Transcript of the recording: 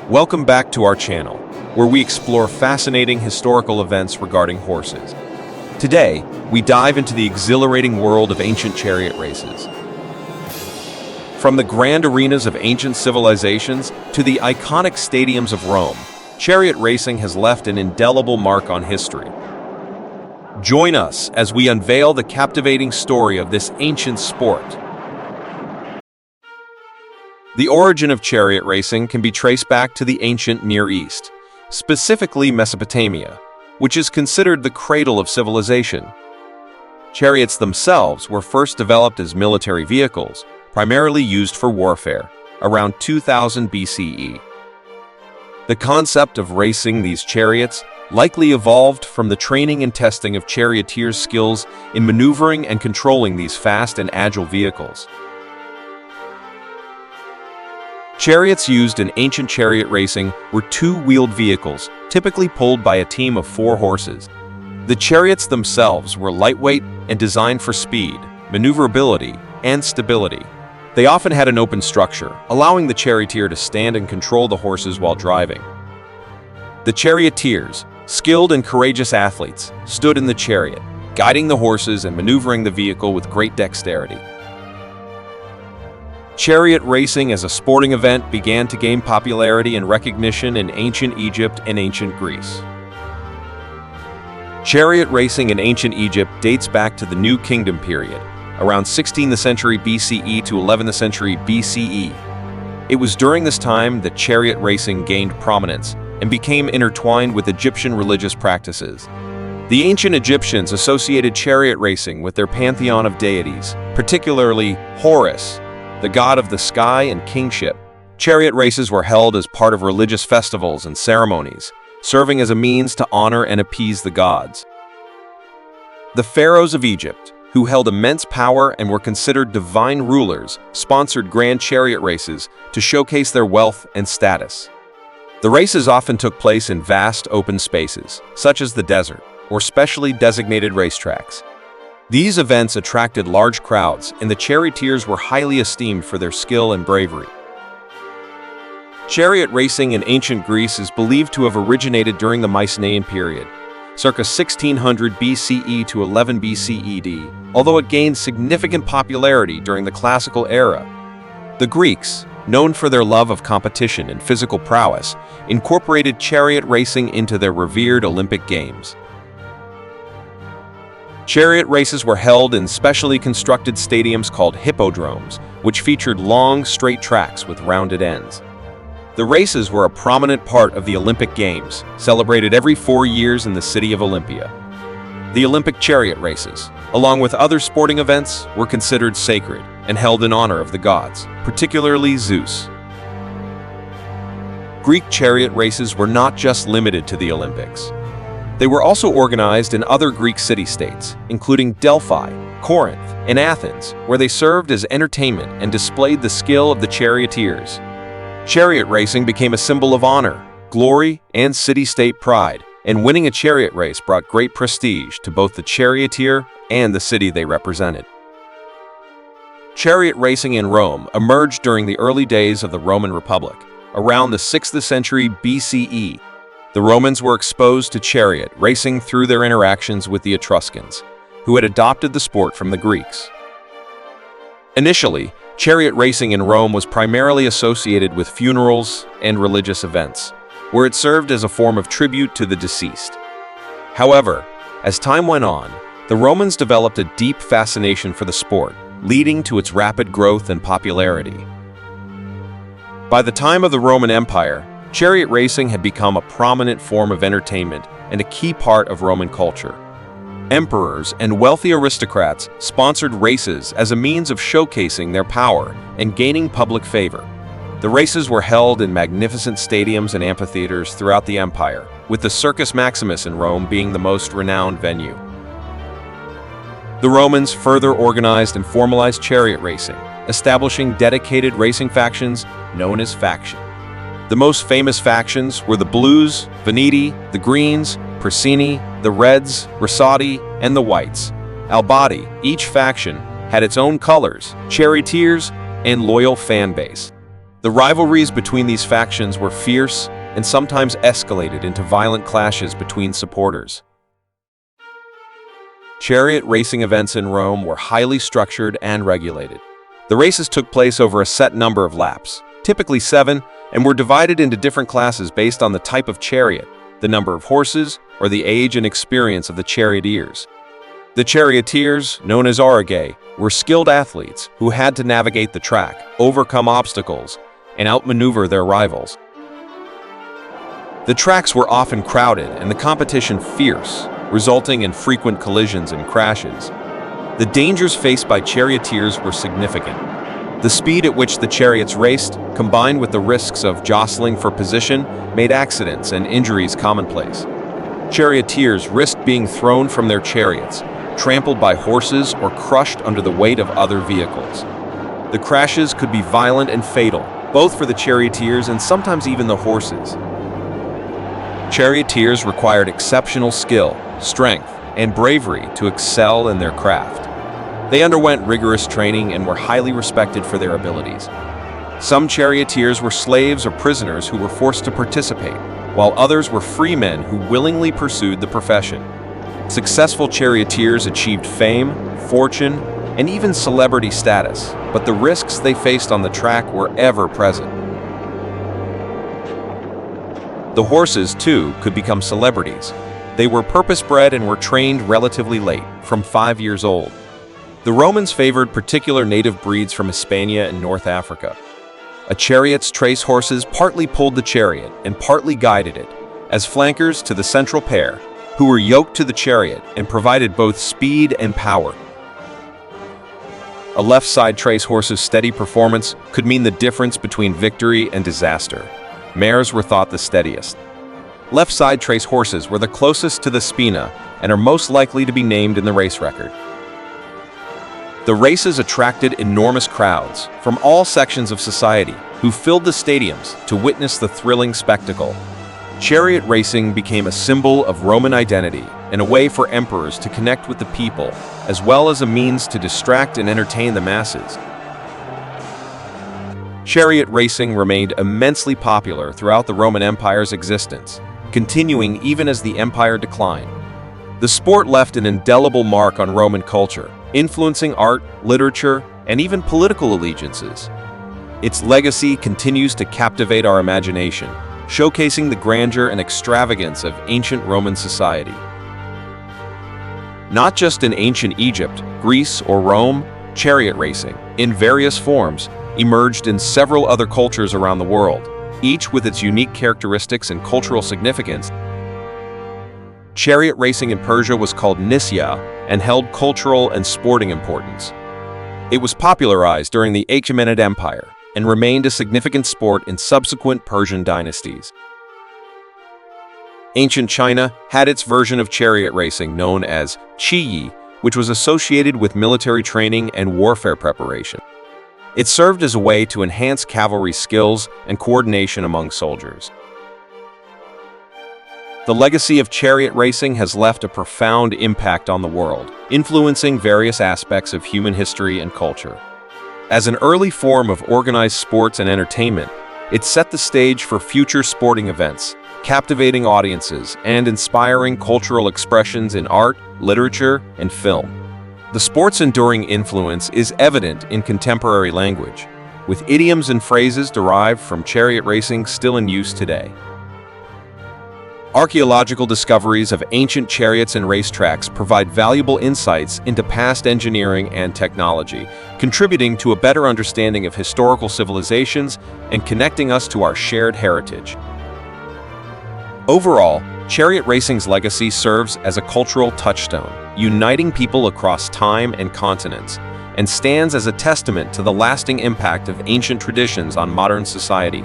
Welcome back to our channel, where we explore fascinating historical events regarding horses. Today, we dive into the exhilarating world of ancient chariot races. From the grand arenas of ancient civilizations to the iconic stadiums of Rome, chariot racing has left an indelible mark on history. Join us as we unveil the captivating story of this ancient sport. The origin of chariot racing can be traced back to the ancient Near East, specifically Mesopotamia, which is considered the cradle of civilization. Chariots themselves were first developed as military vehicles, primarily used for warfare, around 2000 BCE. The concept of racing these chariots likely evolved from the training and testing of charioteers' skills in maneuvering and controlling these fast and agile vehicles. Chariots used in ancient chariot racing were two-wheeled vehicles, typically pulled by a team of 4 horses. The chariots themselves were lightweight and designed for speed, maneuverability, and stability. They often had an open structure, allowing the charioteer to stand and control the horses while driving. The charioteers, skilled and courageous athletes, stood in the chariot, guiding the horses and maneuvering the vehicle with great dexterity. Chariot racing as a sporting event began to gain popularity and recognition in ancient Egypt and ancient Greece. Chariot racing in ancient Egypt dates back to the New Kingdom period, around 16th century BCE to 11th century BCE. It was during this time that chariot racing gained prominence and became intertwined with Egyptian religious practices. The ancient Egyptians associated chariot racing with their pantheon of deities, particularly Horus, the god of the sky and kingship. Chariot races were held as part of religious festivals and ceremonies, serving as a means to honor and appease the gods. The pharaohs of Egypt, who held immense power and were considered divine rulers, sponsored grand chariot races to showcase their wealth and status. The races often took place in vast open spaces, such as the desert, or specially designated racetracks. These events attracted large crowds, and the charioteers were highly esteemed for their skill and bravery. Chariot racing in ancient Greece is believed to have originated during the Mycenaean period, circa 1600 BCE to 11 BCED, although it gained significant popularity during the classical era. The Greeks, known for their love of competition and physical prowess, incorporated chariot racing into their revered Olympic Games. Chariot races were held in specially constructed stadiums called hippodromes, which featured long, straight tracks with rounded ends. The races were a prominent part of the Olympic Games, celebrated every 4 years in the city of Olympia. The Olympic chariot races, along with other sporting events, were considered sacred and held in honor of the gods, particularly Zeus. Greek chariot races were not just limited to the Olympics. They were also organized in other Greek city-states, including Delphi, Corinth, and Athens, where they served as entertainment and displayed the skill of the charioteers. Chariot racing became a symbol of honor, glory, and city-state pride, and winning a chariot race brought great prestige to both the charioteer and the city they represented. Chariot racing in Rome emerged during the early days of the Roman Republic, around the 6th century BCE. The Romans were exposed to chariot racing through their interactions with the Etruscans, who had adopted the sport from the Greeks. Initially, chariot racing in Rome was primarily associated with funerals and religious events, where it served as a form of tribute to the deceased. However, as time went on, the Romans developed a deep fascination for the sport, leading to its rapid growth and popularity. By the time of the Roman Empire, chariot racing had become a prominent form of entertainment and a key part of Roman culture. Emperors and wealthy aristocrats sponsored races as a means of showcasing their power and gaining public favor. The races were held in magnificent stadiums and amphitheaters throughout the empire, with the Circus Maximus in Rome being the most renowned venue. The Romans further organized and formalized chariot racing, establishing dedicated racing factions known as factions. The most famous factions were the Blues, Veneti, the Greens, Persini, the Reds, Rosati, and the Whites. Albati, each faction had its own colors, charioteers, and loyal fan base. The rivalries between these factions were fierce and sometimes escalated into violent clashes between supporters. Chariot racing events in Rome were highly structured and regulated. The races took place over a set number of laps, typically 7, and were divided into different classes based on the type of chariot, the number of horses, or the age and experience of the charioteers. The charioteers, known as aurigae, were skilled athletes who had to navigate the track, overcome obstacles, and outmaneuver their rivals. The tracks were often crowded and the competition fierce, resulting in frequent collisions and crashes. The dangers faced by charioteers were significant. The speed at which the chariots raced, combined with the risks of jostling for position, made accidents and injuries commonplace. Charioteers risked being thrown from their chariots, trampled by horses, or crushed under the weight of other vehicles. The crashes could be violent and fatal, both for the charioteers and sometimes even the horses. Charioteers required exceptional skill, strength, and bravery to excel in their craft. They underwent rigorous training and were highly respected for their abilities. Some charioteers were slaves or prisoners who were forced to participate, while others were free men who willingly pursued the profession. Successful charioteers achieved fame, fortune, and even celebrity status, but the risks they faced on the track were ever present. The horses, too, could become celebrities. They were purpose-bred and were trained relatively late, from 5 years old. The Romans favored particular native breeds from Hispania and North Africa. A chariot's trace horses partly pulled the chariot and partly guided it, as flankers to the central pair, who were yoked to the chariot and provided both speed and power. A left-side trace horse's steady performance could mean the difference between victory and disaster. Mares were thought the steadiest. Left-side trace horses were the closest to the spina and are most likely to be named in the race record. The races attracted enormous crowds from all sections of society who filled the stadiums to witness the thrilling spectacle. Chariot racing became a symbol of Roman identity and a way for emperors to connect with the people, as well as a means to distract and entertain the masses. Chariot racing remained immensely popular throughout the Roman Empire's existence, continuing even as the empire declined. The sport left an indelible mark on Roman culture, influencing art, literature, and even political allegiances. Its legacy continues to captivate our imagination, showcasing the grandeur and extravagance of ancient Roman society. Not just in ancient Egypt, Greece, or Rome, chariot racing, in various forms, emerged in several other cultures around the world, each with its unique characteristics and cultural significance. Chariot racing in Persia was called Nisya and held cultural and sporting importance. It was popularized during the Achaemenid Empire and remained a significant sport in subsequent Persian dynasties. Ancient China had its version of chariot racing known as Qiyi, which was associated with military training and warfare preparation. It served as a way to enhance cavalry skills and coordination among soldiers. The legacy of chariot racing has left a profound impact on the world, influencing various aspects of human history and culture. As an early form of organized sports and entertainment, it set the stage for future sporting events, captivating audiences and inspiring cultural expressions in art, literature, and film. The sport's enduring influence is evident in contemporary language, with idioms and phrases derived from chariot racing still in use today. Archaeological discoveries of ancient chariots and racetracks provide valuable insights into past engineering and technology, contributing to a better understanding of historical civilizations and connecting us to our shared heritage. Overall, chariot racing's legacy serves as a cultural touchstone, uniting people across time and continents, and stands as a testament to the lasting impact of ancient traditions on modern society.